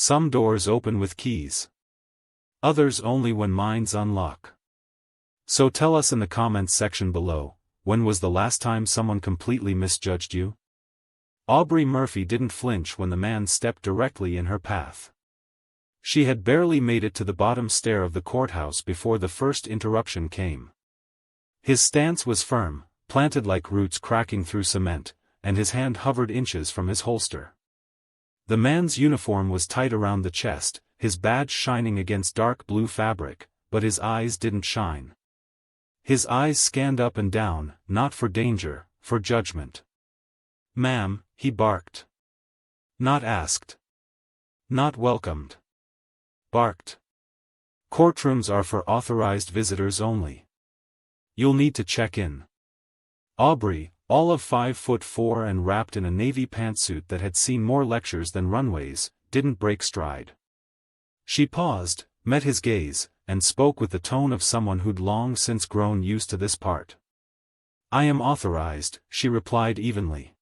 Some doors open with keys. Others only when minds unlock. So tell us in the comments section below, when was the last time someone completely misjudged you? Aubrey Murphy didn't flinch when the man stepped directly in her path. She had barely made it to the bottom stair of the courthouse before the first interruption came. His stance was firm, planted like roots cracking through cement, and his hand hovered inches from his holster. The man's uniform was tight around the chest, his badge shining against dark blue fabric, but his eyes didn't shine. His eyes scanned up and down, not for danger, for judgment. "Ma'am," he barked. Not asked. Not welcomed. Barked. "Courtrooms are for authorized visitors only. You'll need to check in." Aubrey, all of 5'4" and wrapped in a navy pantsuit that had seen more lectures than runways, didn't break stride. She paused, met his gaze, and spoke with the tone of someone who'd long since grown used to this part. "I am authorized," she replied evenly.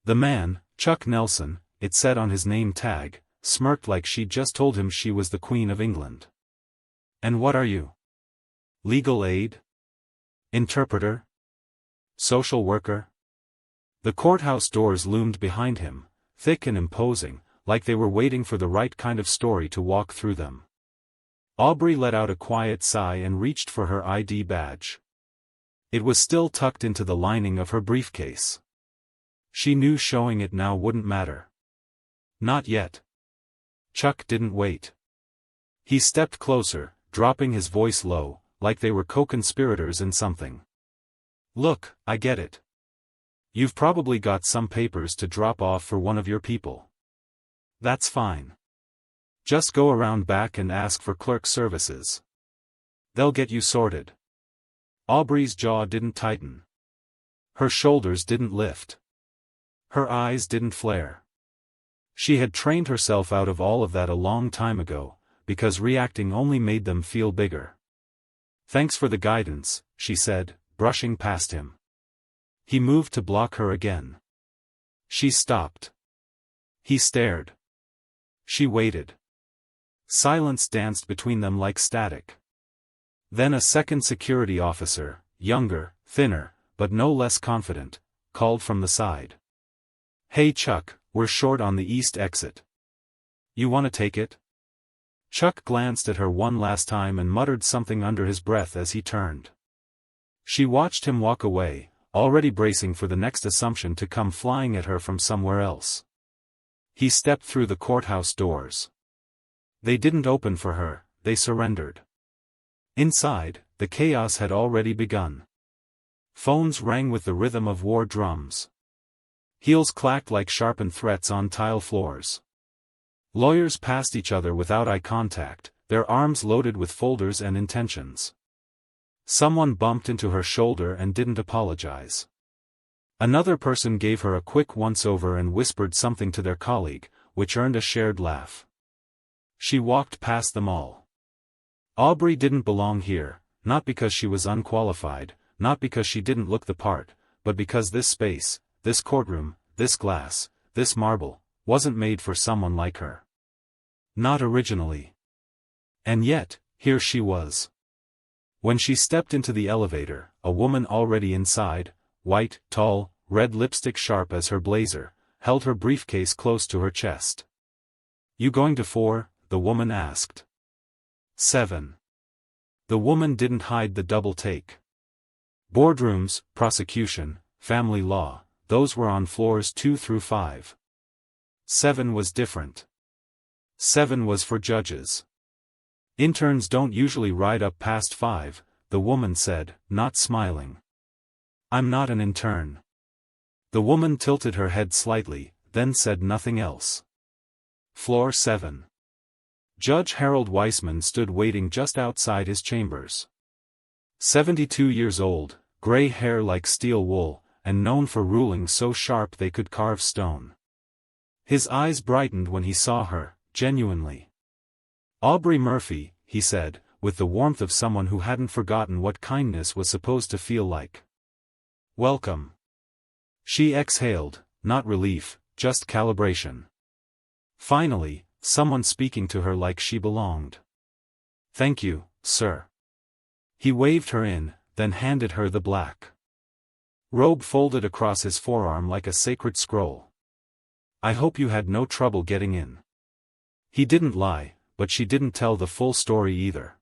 The man, Chuck Nelson, it said on his name tag, smirked like she'd just told him she was the Queen of England. "And what are you? Legal aid? Interpreter? Social worker?" The courthouse doors loomed behind him, thick and imposing, like they were waiting for the right kind of story to walk through them. Aubrey let out a quiet sigh and reached for her ID badge. It was still tucked into the lining of her briefcase. She knew showing it now wouldn't matter. Not yet. Chuck didn't wait. He stepped closer, dropping his voice low, like they were co-conspirators in something. "Look, I get it. You've probably got some papers to drop off for one of your people. That's fine. Just go around back and ask for clerk services. They'll get you sorted." Aubrey's jaw didn't tighten. Her shoulders didn't lift. Her eyes didn't flare. She had trained herself out of all of that a long time ago, because reacting only made them feel bigger. "Thanks for the guidance," she said, brushing past him. He moved to block her again. She stopped. He stared. She waited. Silence danced between them like static. Then a second security officer, younger, thinner, but no less confident, called from the side. "Hey Chuck, we're short on the east exit. You want to take it?" Chuck glanced at her one last time and muttered something under his breath as he turned. She watched him walk away, already bracing for the next assumption to come flying at her from somewhere else. He stepped through the courthouse doors. They didn't open for her, they surrendered. Inside, the chaos had already begun. Phones rang with the rhythm of war drums. Heels clacked like sharpened threats on tile floors. Lawyers passed each other without eye contact, their arms loaded with folders and intentions. Someone bumped into her shoulder and didn't apologize. Another person gave her a quick once-over and whispered something to their colleague, which earned a shared laugh. She walked past them all. Aubrey didn't belong here, not because she was unqualified, not because she didn't look the part, but because this space, this courtroom, this glass, this marble, wasn't made for someone like her. Not originally. And yet, here she was. When she stepped into the elevator, a woman already inside, white, tall, red lipstick sharp as her blazer, held her briefcase close to her chest. "You going to 4?" the woman asked. 7. The woman didn't hide the double take. Boardrooms, prosecution, family law, those were on floors 2 through 5. 7 was different. 7 was for judges. "Interns don't usually ride up past 5, the woman said, not smiling. "I'm not an intern." The woman tilted her head slightly, then said nothing else. Floor 7. Judge Harold Weissman stood waiting just outside his chambers. 72 years old, gray hair like steel wool, and known for rulings so sharp they could carve stone. His eyes brightened when he saw her, genuinely. "Aubrey Murphy," he said, with the warmth of someone who hadn't forgotten what kindness was supposed to feel like. "Welcome." She exhaled, not relief, just calibration. Finally, someone speaking to her like she belonged. "Thank you, sir." He waved her in, then handed her the black robe folded across his forearm like a sacred scroll. "I hope you had no trouble getting in." He didn't lie, but she didn't tell the full story either.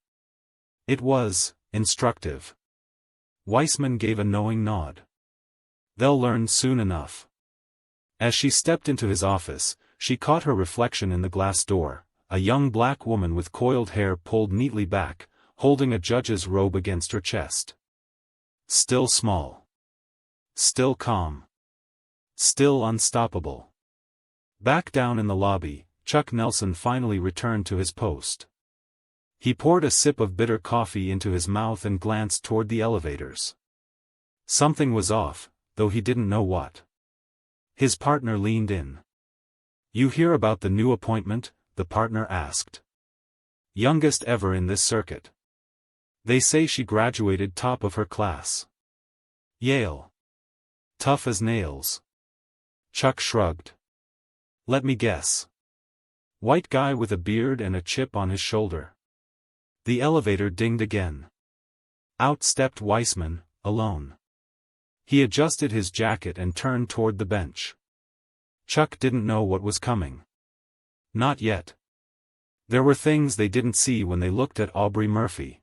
It was instructive. Weissman gave a knowing nod. "They'll learn soon enough." As she stepped into his office, she caught her reflection in the glass door, a young black woman with coiled hair pulled neatly back, holding a judge's robe against her chest. Still small. Still calm. Still unstoppable. Back down in the lobby, Chuck Nelson finally returned to his post. He poured a sip of bitter coffee into his mouth and glanced toward the elevators. Something was off, though he didn't know what. His partner leaned in. "You hear about the new appointment?" the partner asked. "Youngest ever in this circuit. They say she graduated top of her class. Yale. Tough as nails." Chuck shrugged. "Let me guess. White guy with a beard and a chip on his shoulder." The elevator dinged again. Out stepped Weissman, alone. He adjusted his jacket and turned toward the bench. Chuck didn't know what was coming. Not yet. There were things they didn't see when they looked at Aubrey Murphy.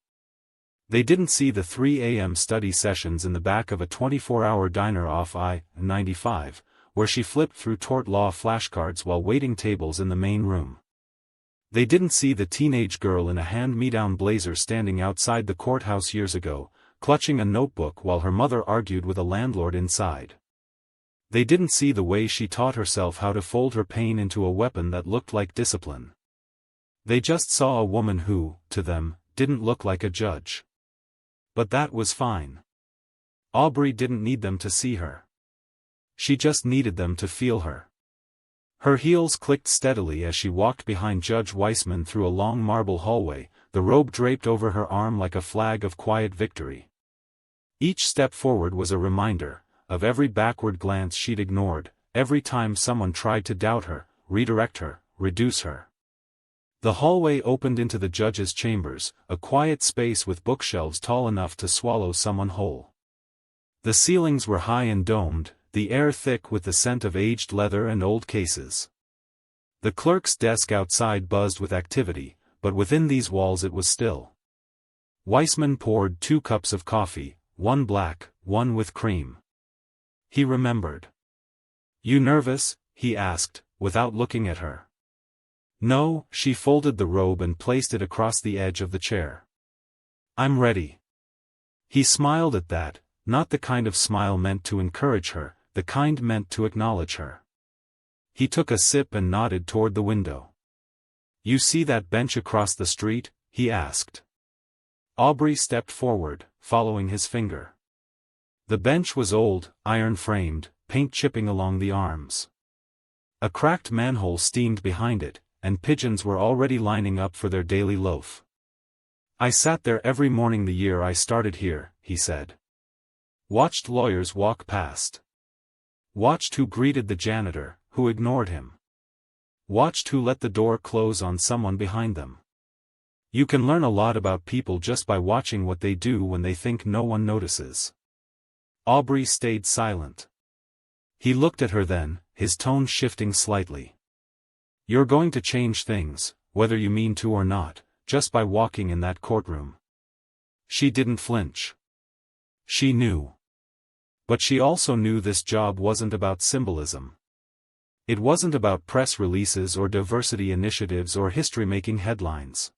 They didn't see the 3 a.m. study sessions in the back of a 24-hour diner off I-95, where she flipped through tort law flashcards while waiting tables in the main room. They didn't see the teenage girl in a hand-me-down blazer standing outside the courthouse years ago, clutching a notebook while her mother argued with a landlord inside. They didn't see the way she taught herself how to fold her pain into a weapon that looked like discipline. They just saw a woman who, to them, didn't look like a judge. But that was fine. Aubrey didn't need them to see her. She just needed them to feel her. Her heels clicked steadily as she walked behind Judge Weissman through a long marble hallway, the robe draped over her arm like a flag of quiet victory. Each step forward was a reminder of every backward glance she'd ignored, every time someone tried to doubt her, redirect her, reduce her. The hallway opened into the judge's chambers, a quiet space with bookshelves tall enough to swallow someone whole. The ceilings were high and domed, the air thick with the scent of aged leather and old cases. The clerk's desk outside buzzed with activity, but within these walls it was still. Weissman poured 2 cups of coffee, one black, one with cream. He remembered. "You nervous?" he asked, without looking at her. "No," she folded the robe and placed it across the edge of the chair. "I'm ready." He smiled at that, not the kind of smile meant to encourage her, the kind meant to acknowledge her. He took a sip and nodded toward the window. "You see that bench across the street?" he asked. Aubrey stepped forward, following his finger. The bench was old, iron-framed, paint chipping along the arms. A cracked manhole steamed behind it, and pigeons were already lining up for their daily loaf. "I sat there every morning the year I started here," he said. "Watched lawyers walk past. Watched who greeted the janitor, who ignored him. Watched who let the door close on someone behind them. You can learn a lot about people just by watching what they do when they think no one notices." Aubrey stayed silent. He looked at her then, his tone shifting slightly. "You're going to change things, whether you mean to or not, just by walking in that courtroom." She didn't flinch. She knew. But she also knew this job wasn't about symbolism. It wasn't about press releases or diversity initiatives or history-making headlines.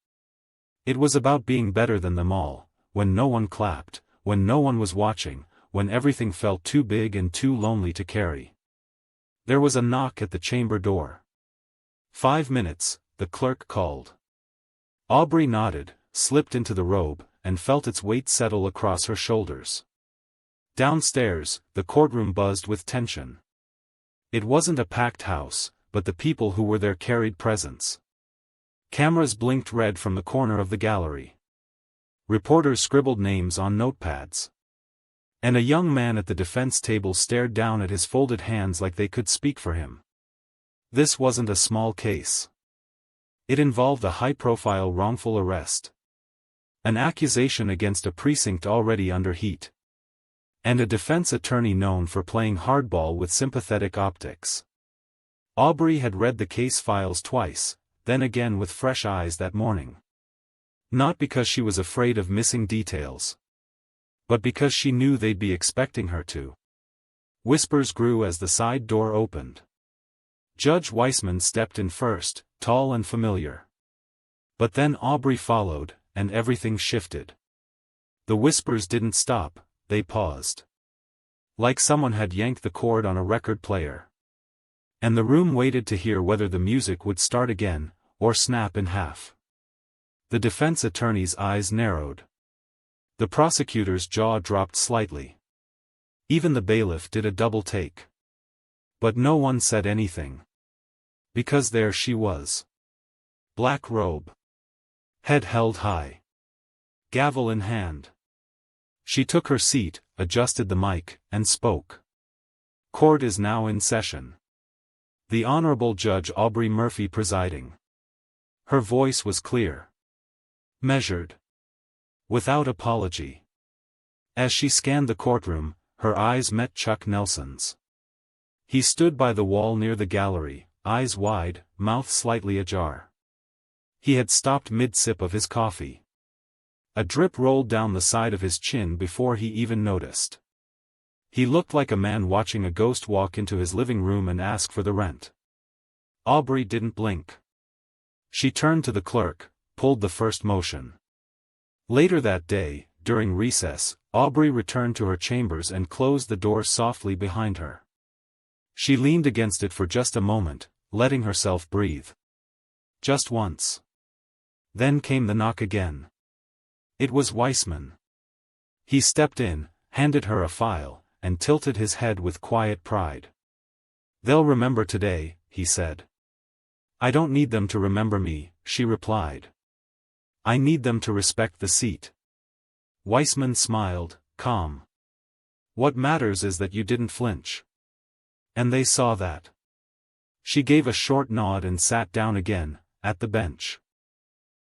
It was about being better than them all, when no one clapped, when no one was watching, when everything felt too big and too lonely to carry. There was a knock at the chamber door. 5 minutes, the clerk called. Aubrey nodded, slipped into the robe, and felt its weight settle across her shoulders. Downstairs, the courtroom buzzed with tension. It wasn't a packed house, but the people who were there carried presence. Cameras blinked red from the corner of the gallery. Reporters scribbled names on notepads. And a young man at the defense table stared down at his folded hands like they could speak for him. This wasn't a small case. It involved a high-profile wrongful arrest, an accusation against a precinct already under heat, and a defense attorney known for playing hardball with sympathetic optics. Aubrey had read the case files twice, then again with fresh eyes that morning. Not because she was afraid of missing details, but because she knew they'd be expecting her to. Whispers grew as the side door opened. Judge Weissman stepped in first, tall and familiar. But then Aubrey followed, and everything shifted. The whispers didn't stop, they paused. Like someone had yanked the cord on a record player. And the room waited to hear whether the music would start again, or snap in half. The defense attorney's eyes narrowed. The prosecutor's jaw dropped slightly. Even the bailiff did a double take. But no one said anything. Because there she was. Black robe. Head held high. Gavel in hand. She took her seat, adjusted the mic, and spoke. Court is now in session. The Honorable Judge Aubrey Murphy presiding. Her voice was clear. Measured. Without apology. As she scanned the courtroom, her eyes met Chuck Nelson's. He stood by the wall near the gallery, eyes wide, mouth slightly ajar. He had stopped mid-sip of his coffee. A drip rolled down the side of his chin before he even noticed. He looked like a man watching a ghost walk into his living room and ask for the rent. Aubrey didn't blink. She turned to the clerk, pulled the first motion. Later that day, during recess, Aubrey returned to her chambers and closed the door softly behind her. She leaned against it for just a moment, letting herself breathe. Just once. Then came the knock again. It was Weissman. He stepped in, handed her a file, and tilted his head with quiet pride. "They'll remember today," he said. "I don't need them to remember me," she replied. "I need them to respect the seat." Weissman smiled, calm. "What matters is that you didn't flinch. And they saw that." She gave a short nod and sat down again, at the bench.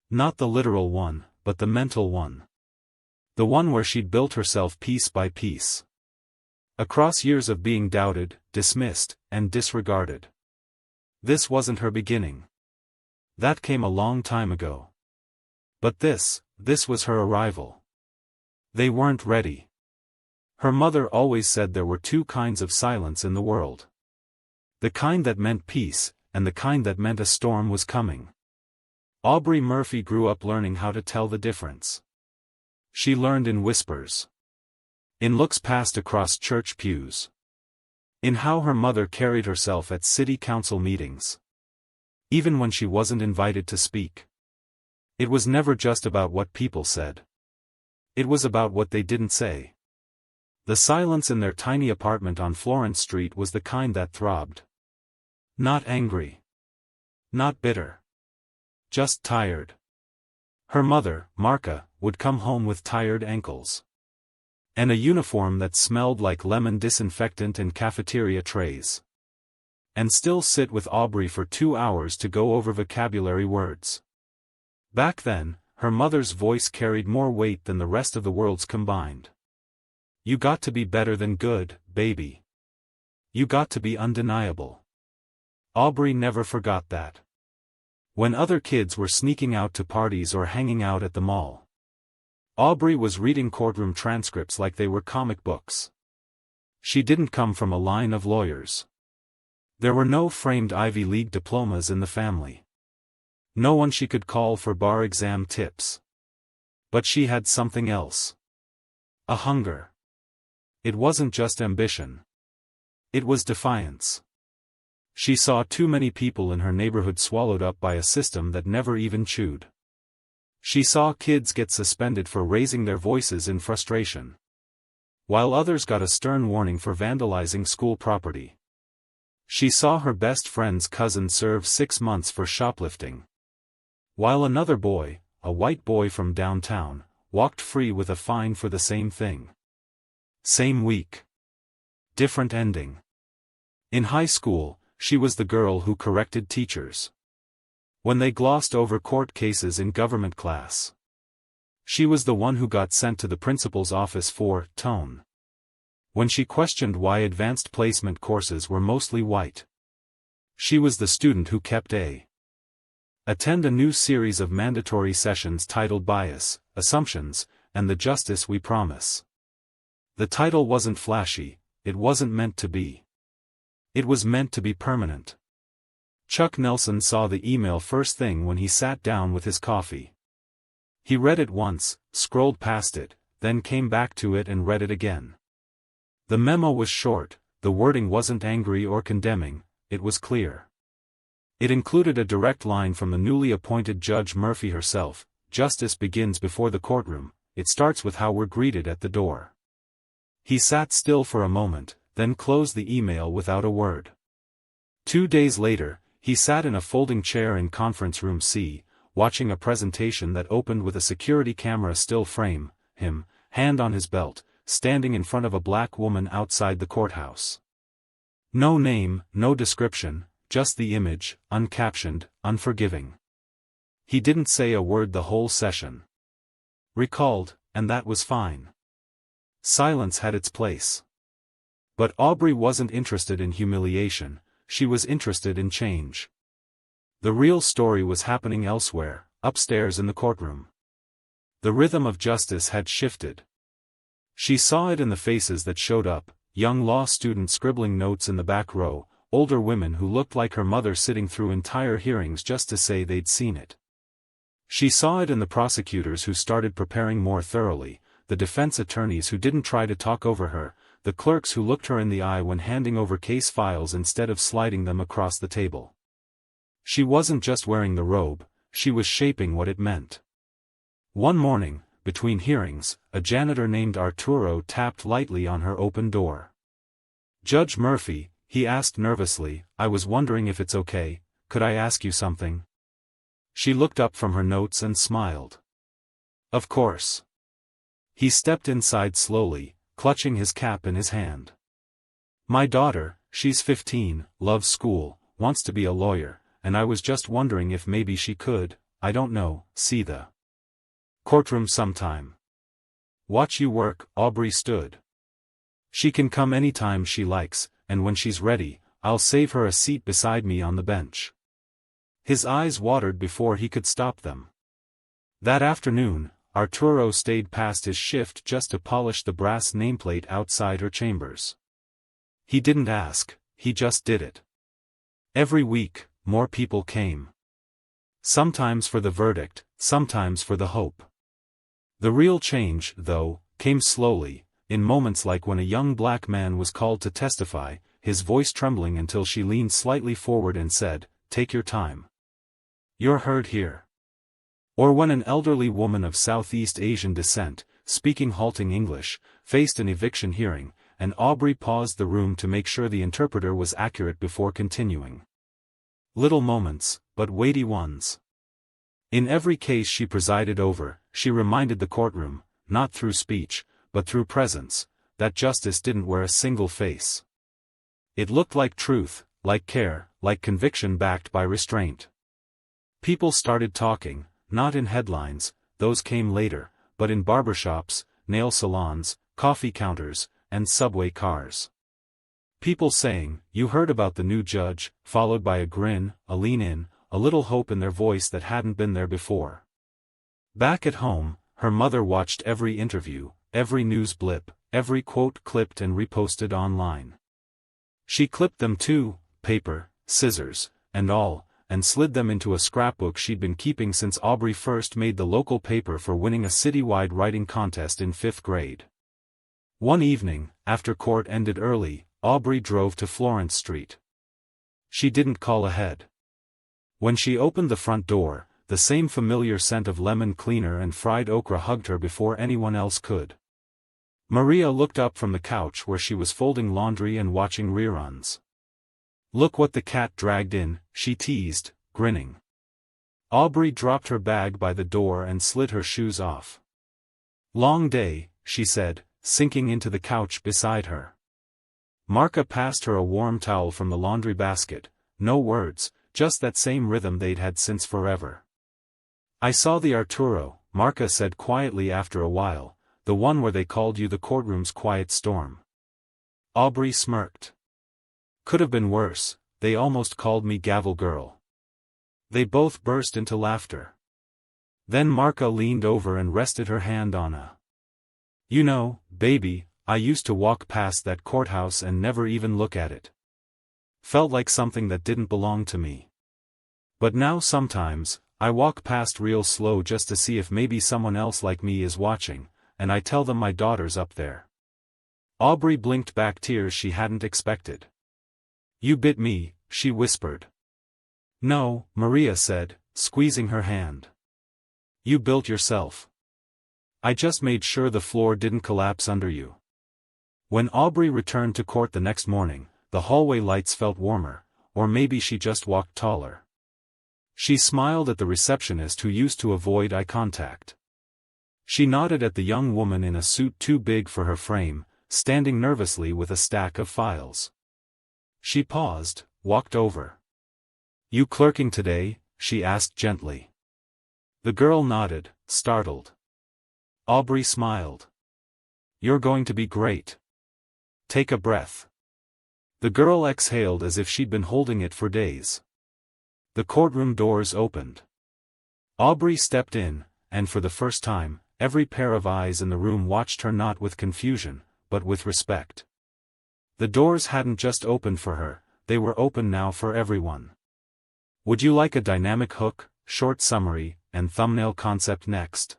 Not the literal one, but the mental one. The one where she'd built herself piece by piece. Across years of being doubted, dismissed, and disregarded. This wasn't her beginning. That came a long time ago. But this was her arrival. They weren't ready. Her mother always said there were two kinds of silence in the world. The kind that meant peace, and the kind that meant a storm was coming. Aubrey Murphy grew up learning how to tell the difference. She learned in whispers. In looks passed across church pews. In how her mother carried herself at city council meetings. Even when she wasn't invited to speak. It was never just about what people said. It was about what they didn't say. The silence in their tiny apartment on Florence Street was the kind that throbbed. Not angry. Not bitter. Just tired. Her mother, Marka, would come home with tired ankles. And a uniform that smelled like lemon disinfectant and cafeteria trays. And still sit with Aubrey for 2 hours to go over vocabulary words. Back then, her mother's voice carried more weight than the rest of the world's combined. You got to be better than good, baby. You got to be undeniable. Aubrey never forgot that. When other kids were sneaking out to parties or hanging out at the mall, Aubrey was reading courtroom transcripts like they were comic books. She didn't come from a line of lawyers. There were no framed Ivy League diplomas in the family. No one she could call for bar exam tips. But she had something else. A hunger. It wasn't just ambition. It was defiance. She saw too many people in her neighborhood swallowed up by a system that never even chewed. She saw kids get suspended for raising their voices in frustration, while others got a stern warning for vandalizing school property. She saw her best friend's cousin serve 6 months for shoplifting, while another boy, a white boy from downtown, walked free with a fine for the same thing. Same week. Different ending. In high school, she was the girl who corrected teachers. When they glossed over court cases in government class. She was the one who got sent to the principal's office for tone. When she questioned why advanced placement courses were mostly white. She was the student who kept attend a new series of mandatory sessions titled Bias, Assumptions, and the Justice We Promise. The title wasn't flashy, it wasn't meant to be. It was meant to be permanent. Chuck Nelson saw the email first thing when he sat down with his coffee. He read it once, scrolled past it, then came back to it and read it again. The memo was short, the wording wasn't angry or condemning, it was clear. It included a direct line from the newly appointed Judge Murphy herself: "Justice begins before the courtroom, it starts with how we're greeted at the door." He sat still for a moment, then closed the email without a word. 2 days later, he sat in a folding chair in Conference Room C, watching a presentation that opened with a security camera still frame, him, hand on his belt, standing in front of a black woman outside the courthouse. No name, no description, just the image, uncaptioned, unforgiving. He didn't say a word the whole session. Recalled, and that was fine. Silence had its place. But Aubrey wasn't interested in humiliation, she was interested in change. The real story was happening elsewhere, upstairs in the courtroom. The rhythm of justice had shifted. She saw it in the faces that showed up: young law students scribbling notes in the back row, older women who looked like her mother sitting through entire hearings just to say they'd seen it. She saw it in the prosecutors who started preparing more thoroughly, the defense attorneys who didn't try to talk over her, the clerks who looked her in the eye when handing over case files instead of sliding them across the table. She wasn't just wearing the robe, she was shaping what it meant. One morning, between hearings, a janitor named Arturo tapped lightly on her open door. "Judge Murphy," he asked nervously, "I was wondering if it's okay, could I ask you something?" She looked up from her notes and smiled. "Of course." He stepped inside slowly, clutching his cap in his hand. "My daughter, she's 15, loves school, wants to be a lawyer, and I was just wondering if maybe she could, I don't know, see the courtroom sometime. Watch you work." Aubrey stood. "She can come anytime she likes, and when she's ready, I'll save her a seat beside me on the bench." His eyes watered before he could stop them. That afternoon, Arturo stayed past his shift just to polish the brass nameplate outside her chambers. He didn't ask, he just did it. Every week, more people came. Sometimes for the verdict, sometimes for the hope. The real change, though, came slowly, in moments like when a young black man was called to testify, his voice trembling until she leaned slightly forward and said, "Take your time. You're heard here." Or when an elderly woman of Southeast Asian descent, speaking halting English, faced an eviction hearing, and Aubrey paused the room to make sure the interpreter was accurate before continuing. Little moments, but weighty ones. In every case she presided over, she reminded the courtroom, not through speech, but through presence, that justice didn't wear a single face. It looked like truth, like care, like conviction backed by restraint. People started talking, not in headlines, those came later, but in barbershops, nail salons, coffee counters, and subway cars. People saying, "You heard about the new judge," followed by a grin, a lean in, a little hope in their voice that hadn't been there before. Back at home, her mother watched every interview, every news blip, every quote clipped and reposted online. She clipped them too, paper, scissors, and all, and slid them into a scrapbook she'd been keeping since Aubrey first made the local paper for winning a citywide writing contest in 5th grade. One evening, after court ended early, Aubrey drove to Florence Street. She didn't call ahead. When she opened the front door, the same familiar scent of lemon cleaner and fried okra hugged her before anyone else could. Maria looked up from the couch where she was folding laundry and watching reruns. "Look what the cat dragged in," she teased, grinning. Aubrey dropped her bag by the door and slid her shoes off. "Long day," she said, sinking into the couch beside her. Marka passed her a warm towel from the laundry basket, no words, just that same rhythm they'd had since forever. "I saw the Arturo," Marca said quietly after a while, "the one where they called you the courtroom's quiet storm." Aubrey smirked. "Could have been worse, they almost called me Gavel Girl." They both burst into laughter. Then Marca leaned over and rested her hand on a. "You know, baby, I used to walk past that courthouse and never even look at it. Felt like something that didn't belong to me. But now sometimes, I walk past real slow just to see if maybe someone else like me is watching, and I tell them my daughter's up there." Aubrey blinked back tears she hadn't expected. "You bit me," she whispered. "No," Maria said, squeezing her hand. "You built yourself. I just made sure the floor didn't collapse under you." When Aubrey returned to court the next morning, the hallway lights felt warmer, or maybe she just walked taller. She smiled at the receptionist who used to avoid eye contact. She nodded at the young woman in a suit too big for her frame, standing nervously with a stack of files. She paused, walked over. "You clerking today?" she asked gently. The girl nodded, startled. Aubrey smiled. "You're going to be great. Take a breath." The girl exhaled as if she'd been holding it for days. The courtroom doors opened. Aubrey stepped in, and for the first time, every pair of eyes in the room watched her not with confusion, but with respect. The doors hadn't just opened for her, they were open now for everyone. "Would you like a dynamic hook, short summary, and thumbnail concept next?"